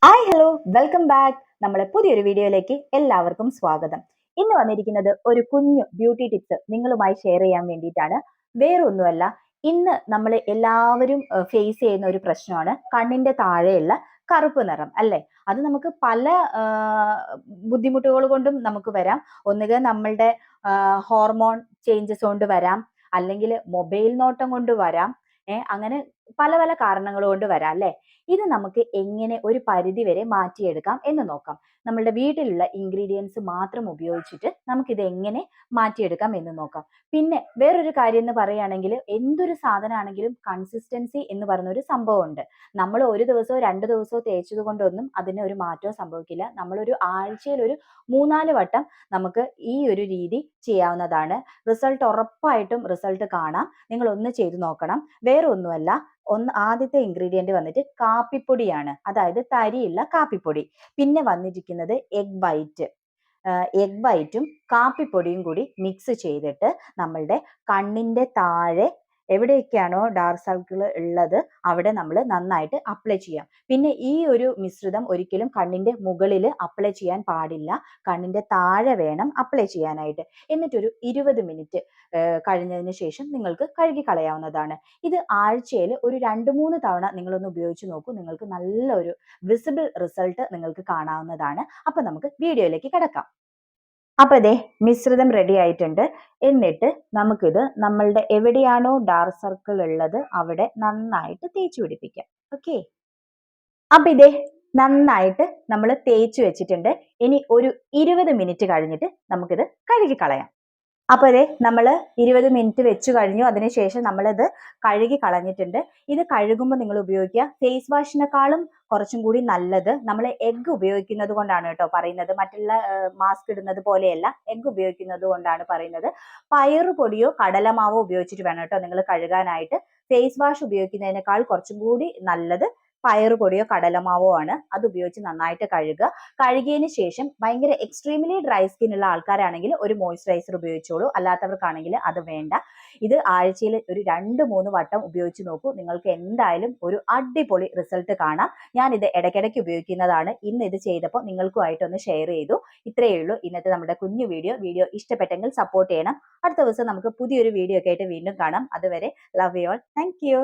Hi hello welcome back. നമ്മളെ പുതിയൊരു വീഡിയോയിലേക്ക് എല്ലാവർക്കും സ്വാഗതം. ഇന്ന് വന്നിരിക്കുന്നത് ഒരു കുഞ്ഞു ബ്യൂട്ടി ടിപ്സ് നിങ്ങളുമായി ഷെയർ ചെയ്യാൻ വേണ്ടിയിട്ടാണ്. വേറൊന്നുമല്ല, ഇന്ന് നമ്മൾ എല്ലാവരും ഫേസ് ചെയ്യുന്ന ഒരു പ്രശ്നമാണ് കണ്ണിന്റെ താഴെയുള്ള കറുപ്പ് നിറം അല്ലേ. അത് നമുക്ക് പല ബുദ്ധിമുട്ടുകൾ കൊണ്ടും നമുക്ക് വരാം. ഒന്നുകിൽ നമ്മളുടെ ഹോർമോൺ ചേഞ്ചസ് കൊണ്ട് വരാം, അല്ലെങ്കിൽ മൊബൈൽ നോട്ടം കൊണ്ട് വരാം. അങ്ങനെ പല പല കാരണങ്ങൾ കൊണ്ട് വരാം അല്ലേ. ഇത് നമുക്ക് എങ്ങനെ ഒരു പരിധി വരെ മാറ്റിയെടുക്കാം എന്ന് നോക്കാം. നമ്മളുടെ വീട്ടിലുള്ള ഇൻഗ്രീഡിയൻസ് മാത്രം ഉപയോഗിച്ചിട്ട് നമുക്കിത് എങ്ങനെ മാറ്റിയെടുക്കാം എന്ന് നോക്കാം. പിന്നെ വേറൊരു കാര്യം എന്ന് പറയുകയാണെങ്കിൽ, എന്തൊരു സാധനമാണെങ്കിലും കൺസിസ്റ്റൻസി എന്ന് പറയുന്ന ഒരു സംഭവമുണ്ട്. നമ്മൾ ഒരു ദിവസമോ 2 ദിവസമോ തേച്ചത് കൊണ്ടൊന്നും അതിന് ഒരു മാറ്റവും സംഭവിക്കില്ല. നമ്മളൊരു ആഴ്ചയിൽ ഒരു 3-4 വട്ടം നമുക്ക് ഈ ഒരു രീതി ചെയ്യാവുന്നതാണ്. റിസൾട്ട് ഉറപ്പായിട്ടും റിസൾട്ട് കാണാം. നിങ്ങൾ ഒന്ന് ചെയ്ത് നോക്കണം. വേറെ ഒന്നുമല്ല, ആദ്യത്തെ ഇൻഗ്രീഡിയന്റ് വന്നിട്ട് കാപ്പിപ്പൊടിയാണ്, അതായത് തരിയുള്ള കാപ്പിപ്പൊടി. പിന്നെ വന്നിരിക്കുന്നത് എഗ് വൈറ്റും കാപ്പിപ്പൊടിയും കൂടി മിക്സ് ചെയ്തിട്ട് നമ്മളുടെ കണ്ണിന്റെ താഴെ എവിടെയൊക്കെയാണോ ഡാർക്ക് സർക്കിൾ ഉള്ളത് അവിടെ നമ്മൾ നന്നായിട്ട് അപ്ലൈ ചെയ്യാം. പിന്നെ ഈ ഒരു മിശ്രിതം ഒരിക്കലും കണ്ണിന്റെ മുകളിൽ അപ്ലൈ ചെയ്യാൻ പാടില്ല. കണ്ണിന്റെ താഴെ വേണം അപ്ലൈ ചെയ്യാനായിട്ട്. എന്നിട്ടൊരു 20 മിനിറ്റ് കഴിഞ്ഞതിന് ശേഷം നിങ്ങൾക്ക് കഴുകി കളയാവുന്നതാണ്. ഇത് ആഴ്ചയിൽ ഒരു 2-3 തവണ നിങ്ങളൊന്ന് ഉപയോഗിച്ച് നോക്കൂ. നിങ്ങൾക്ക് നല്ലൊരു വിസിബിൾ റിസൾട്ട് നിങ്ങൾക്ക് കാണാവുന്നതാണ്. അപ്പൊ നമുക്ക് വീഡിയോയിലേക്ക് കിടക്കാം. അപ്പൊ ദേ മിശ്രിതം റെഡി ആയിട്ടുണ്ട്. എന്നിട്ട് നമുക്കിത് നമ്മളുടെ എവിടെയാണോ ഡാർക്ക് സർക്കിൾ ഉള്ളത് അവിടെ നന്നായിട്ട് തേച്ച് പിടിപ്പിക്കാം. ഓക്കെ. അപ്പൊ ഇതേ നന്നായിട്ട് നമ്മൾ തേച്ച് വെച്ചിട്ടുണ്ട്. ഇനി ഒരു 20 മിനിറ്റ് കഴിഞ്ഞിട്ട് നമുക്കിത് കഴുകി കളയാം. അപ്പൊ അതെ നമ്മൾ 20 മിനിറ്റ് വെച്ച് കഴിഞ്ഞു. അതിനുശേഷം നമ്മളിത് കഴുകി കളഞ്ഞിട്ടുണ്ട്. ഇത് കഴുകുമ്പോൾ നിങ്ങൾ ഉപയോഗിക്കുക ഫേസ് വാഷിനെക്കാളും കുറച്ചും കൂടി നല്ലത് നമ്മൾ എഗ്ഗ് ഉപയോഗിക്കുന്നത് കൊണ്ടാണ് കേട്ടോ പറയുന്നത്. മറ്റുള്ള മാസ്ക് ഇടുന്നത് പോലെയല്ല, എഗ്ഗ് ഉപയോഗിക്കുന്നത് കൊണ്ടാണ് പറയുന്നത്. പയറുപൊടിയോ കടലമാവോ ഉപയോഗിച്ചിട്ട് വേണം കേട്ടോ നിങ്ങൾ കഴുകാനായിട്ട്. ഫേസ് വാഷ് ഉപയോഗിക്കുന്നതിനേക്കാൾ കുറച്ചും കൂടി നല്ലത് പയറുപൊടിയോ കടലമാവോ ആണ്. അത് ഉപയോഗിച്ച് നന്നായിട്ട് കഴുകുക. കഴുകിയതിന് ശേഷം ഭയങ്കര എക്സ്ട്രീംലി ഡ്രൈ സ്കിൻ ഉള്ള ആൾക്കാരാണെങ്കിൽ ഒരു മോയ്സ്ചറൈസർ ഉപയോഗിച്ചോളൂ. അല്ലാത്തവർക്കാണെങ്കിൽ അത് വേണ്ട. ഇത് ആഴ്ചയിൽ ഒരു 2-3 വട്ടം ഉപയോഗിച്ച് നോക്കൂ. നിങ്ങൾക്ക് എന്തായാലും ഒരു അടിപൊളി റിസൾട്ട് കാണാം. ഞാൻ ഇത് ഇടയ്ക്കിടയ്ക്ക് ഉപയോഗിക്കുന്നതാണ്. ഇന്ന് ഇത് ചെയ്തപ്പോൾ നിങ്ങൾക്കുമായിട്ടൊന്ന് ഷെയർ ചെയ്തു. ഇത്രയേ ഉള്ളൂ ഇന്നത്തെ നമ്മുടെ കുഞ്ഞു വീഡിയോ ഇഷ്ടപ്പെട്ടെങ്കിൽ സപ്പോർട്ട് ചെയ്യണം. അടുത്ത ദിവസം നമുക്ക് പുതിയൊരു വീഡിയോ ഒക്കെ ആയിട്ട് വീണ്ടും കാണാം. അതുവരെ love you all. Thank you.